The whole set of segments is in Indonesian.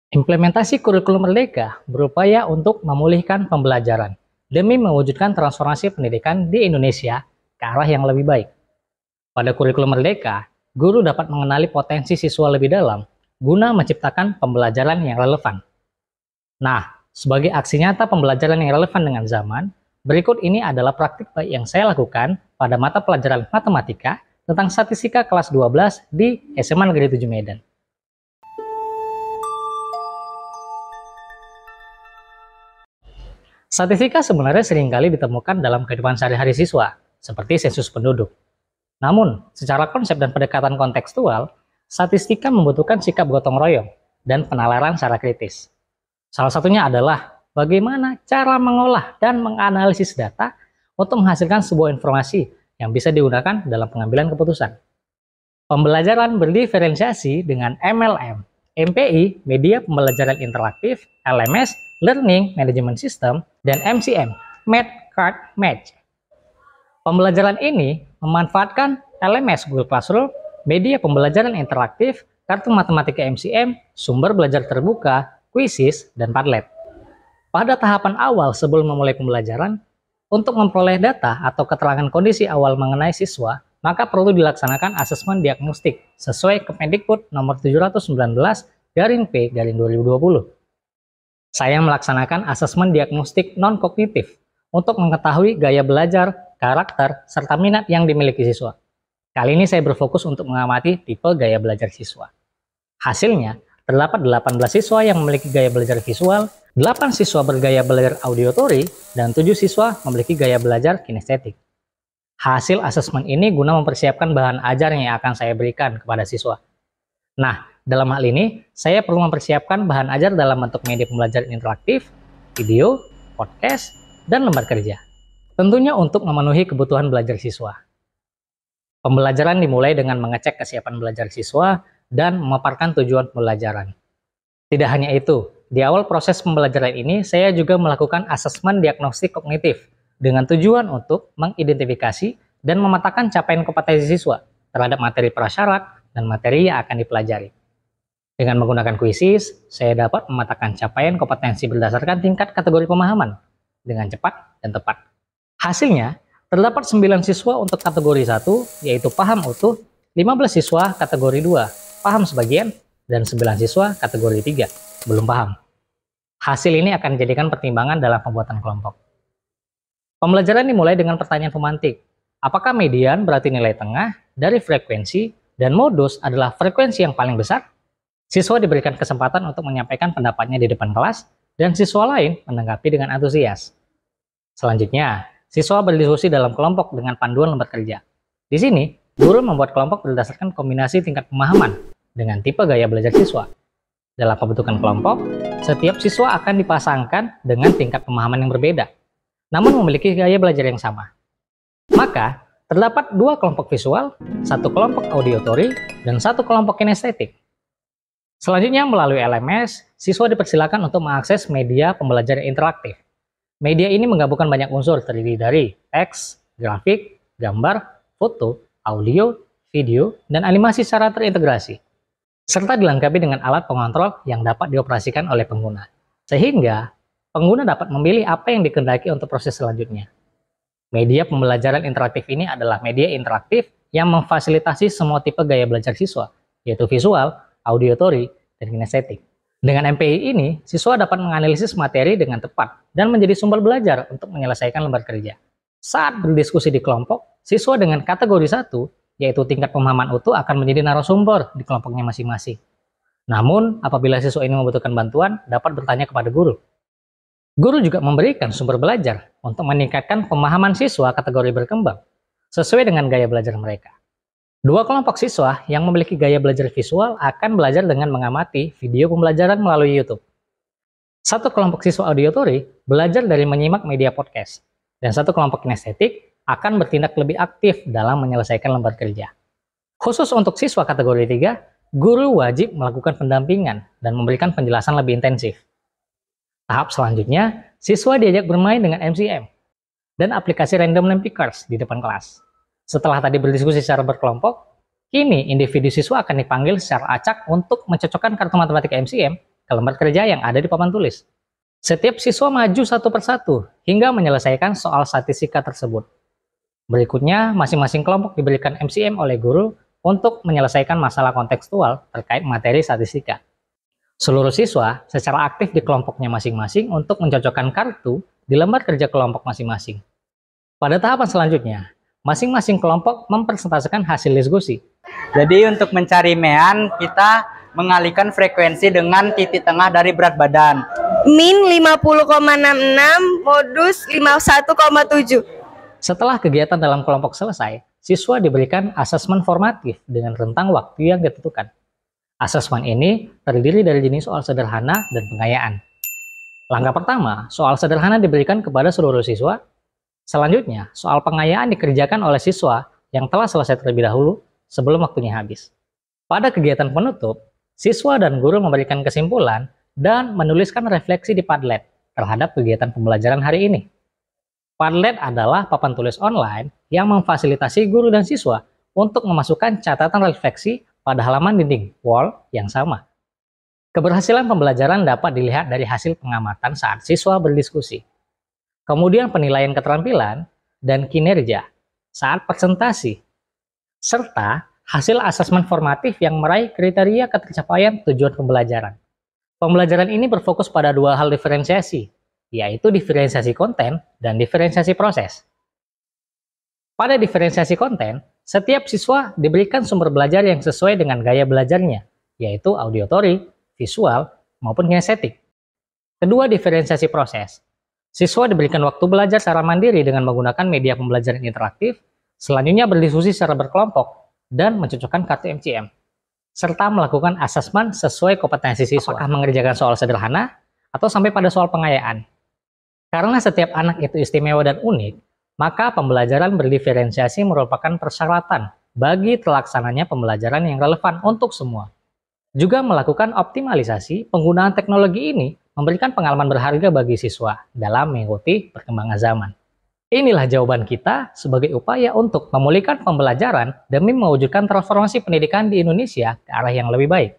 Implementasi kurikulum Merdeka berupaya untuk memulihkan pembelajaran demi mewujudkan transformasi pendidikan di Indonesia ke arah yang lebih baik. Pada kurikulum Merdeka, guru dapat mengenali potensi siswa lebih dalam guna menciptakan pembelajaran yang relevan. Nah, sebagai aksi nyata pembelajaran yang relevan dengan zaman, berikut ini adalah praktik baik yang saya lakukan pada mata pelajaran matematika tentang statistika kelas 12 di SMA Negeri 7 Medan. Statistika sebenarnya seringkali ditemukan dalam kehidupan sehari-hari siswa, seperti sensus penduduk. Namun, secara konsep dan pendekatan kontekstual, statistika membutuhkan sikap gotong royong dan penalaran secara kritis. Salah satunya adalah bagaimana cara mengolah dan menganalisis data untuk menghasilkan sebuah informasi yang bisa digunakan dalam pengambilan keputusan. Pembelajaran berdiferensiasi dengan MLM, MPI, Media Pembelajaran Interaktif, LMS, Learning Management System, dan MCM, Math Card Match. Pembelajaran ini memanfaatkan LMS Google Classroom, media pembelajaran interaktif, kartu matematika MCM, sumber belajar terbuka, Quizzes, dan Padlet. Pada tahapan awal sebelum memulai pembelajaran, untuk memperoleh data atau keterangan kondisi awal mengenai siswa, maka perlu dilaksanakan asesmen diagnostik sesuai Kemendikbud nomor 719/P/2020. Saya melaksanakan asesmen diagnostik non-kognitif untuk mengetahui gaya belajar, karakter, serta minat yang dimiliki siswa. Kali ini saya berfokus untuk mengamati tipe gaya belajar siswa. Hasilnya, terdapat 18 siswa yang memiliki gaya belajar visual, 8 siswa bergaya belajar auditory, dan 7 siswa memiliki gaya belajar kinestetik. Hasil asesmen ini guna mempersiapkan bahan ajar yang akan saya berikan kepada siswa. Nah, dalam hal ini, saya perlu mempersiapkan bahan ajar dalam bentuk media pembelajaran interaktif, video, podcast, dan lembar kerja. Tentunya untuk memenuhi kebutuhan belajar siswa. Pembelajaran dimulai dengan mengecek kesiapan belajar siswa dan memaparkan tujuan pembelajaran. Tidak hanya itu, di awal proses pembelajaran ini, saya juga melakukan asesmen diagnostik kognitif dengan tujuan untuk mengidentifikasi dan memetakan capaian kompetensi siswa terhadap materi prasyarat dan materi yang akan dipelajari. Dengan menggunakan Quizzes, saya dapat memetakan capaian kompetensi berdasarkan tingkat kategori pemahaman dengan cepat dan tepat. Hasilnya, terdapat 9 siswa untuk kategori 1, yaitu paham utuh, 15 siswa kategori 2, paham sebagian, dan 9 siswa kategori 3, belum paham. Hasil ini akan dijadikan pertimbangan dalam pembuatan kelompok. Pembelajaran dimulai dengan pertanyaan pemantik. Apakah median berarti nilai tengah dari frekuensi dan modus adalah frekuensi yang paling besar? Siswa diberikan kesempatan untuk menyampaikan pendapatnya di depan kelas dan siswa lain menanggapi dengan antusias. Selanjutnya, siswa berdiskusi dalam kelompok dengan panduan lembar kerja. Di sini, guru membuat kelompok berdasarkan kombinasi tingkat pemahaman dengan tipe gaya belajar siswa. Dalam pembentukan kelompok, setiap siswa akan dipasangkan dengan tingkat pemahaman yang berbeda, namun memiliki gaya belajar yang sama. Maka, terdapat 2 kelompok visual, 1 kelompok auditory, dan 1 kelompok kinestetik. Selanjutnya, melalui LMS, siswa dipersilakan untuk mengakses media pembelajaran interaktif. Media ini menggabungkan banyak unsur terdiri dari teks, grafik, gambar, foto, audio, video, dan animasi secara terintegrasi, serta dilengkapi dengan alat pengontrol yang dapat dioperasikan oleh pengguna. Sehingga, pengguna dapat memilih apa yang dikehendaki untuk proses selanjutnya. Media pembelajaran interaktif ini adalah media interaktif yang memfasilitasi semua tipe gaya belajar siswa, yaitu visual, auditory, dan kinestetik. Dengan MPI ini, siswa dapat menganalisis materi dengan tepat dan menjadi sumber belajar untuk menyelesaikan lembar kerja. Saat berdiskusi di kelompok, siswa dengan kategori 1, yaitu tingkat pemahaman utuh, akan menjadi narasumber di kelompoknya masing-masing. Namun, apabila siswa ini membutuhkan bantuan, dapat bertanya kepada guru. Guru juga memberikan sumber belajar untuk meningkatkan pemahaman siswa kategori berkembang, sesuai dengan gaya belajar mereka. 2 kelompok siswa yang memiliki gaya belajar visual akan belajar dengan mengamati video pembelajaran melalui YouTube. 1 kelompok siswa auditory belajar dari menyimak media podcast, dan 1 kelompok kinestetik akan bertindak lebih aktif dalam menyelesaikan lembar kerja. Khusus untuk siswa kategori 3, guru wajib melakukan pendampingan dan memberikan penjelasan lebih intensif. Tahap selanjutnya, siswa diajak bermain dengan MCM dan aplikasi random name pickers di depan kelas. Setelah tadi berdiskusi secara berkelompok, kini individu siswa akan dipanggil secara acak untuk mencocokkan kartu matematika MCM ke lembar kerja yang ada di papan tulis. Setiap siswa maju satu persatu hingga menyelesaikan soal statistika tersebut. Berikutnya, masing-masing kelompok diberikan MCM oleh guru untuk menyelesaikan masalah kontekstual terkait materi statistika. Seluruh siswa secara aktif di kelompoknya masing-masing untuk mencocokkan kartu di lembar kerja kelompok masing-masing. Pada tahapan selanjutnya, masing-masing kelompok mempresentasikan hasil diskusi. Jadi untuk mencari mean, kita mengalihkan frekuensi dengan titik tengah dari berat badan. Min 50,66, modus 51,7. Setelah kegiatan dalam kelompok selesai, siswa diberikan asesmen formatif dengan rentang waktu yang ditentukan. Asesmen ini terdiri dari jenis soal sederhana dan pengayaan. Langkah pertama, soal sederhana diberikan kepada seluruh siswa. Selanjutnya, soal pengayaan dikerjakan oleh siswa yang telah selesai terlebih dahulu sebelum waktunya habis. Pada kegiatan penutup, siswa dan guru memberikan kesimpulan dan menuliskan refleksi di Padlet terhadap kegiatan pembelajaran hari ini. Padlet adalah papan tulis online yang memfasilitasi guru dan siswa untuk memasukkan catatan refleksi pada halaman dinding wall yang sama. Keberhasilan pembelajaran dapat dilihat dari hasil pengamatan saat siswa berdiskusi. Kemudian penilaian keterampilan dan kinerja saat presentasi, serta hasil asesmen formatif yang meraih kriteria ketercapaian tujuan pembelajaran. Pembelajaran ini berfokus pada dua hal diferensiasi, yaitu diferensiasi konten dan diferensiasi proses. Pada diferensiasi konten, setiap siswa diberikan sumber belajar yang sesuai dengan gaya belajarnya, yaitu auditory, visual, maupun kinestetik. Kedua, diferensiasi proses. Siswa diberikan waktu belajar secara mandiri dengan menggunakan media pembelajaran interaktif, selanjutnya berdiskusi secara berkelompok, dan mencocokkan kartu MCM, serta melakukan asesmen sesuai kompetensi siswa, apakah mengerjakan soal sederhana atau sampai pada soal pengayaan. Karena setiap anak itu istimewa dan unik, maka pembelajaran berdiferensiasi merupakan persyaratan bagi terlaksananya pembelajaran yang relevan untuk semua. Juga melakukan optimalisasi penggunaan teknologi ini memberikan pengalaman berharga bagi siswa dalam mengikuti perkembangan zaman. Inilah jawaban kita sebagai upaya untuk memulihkan pembelajaran demi mewujudkan transformasi pendidikan di Indonesia ke arah yang lebih baik.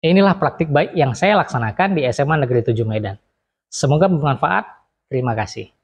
Inilah praktik baik yang saya laksanakan di SMA Negeri 7 Medan. Semoga bermanfaat. Terima kasih.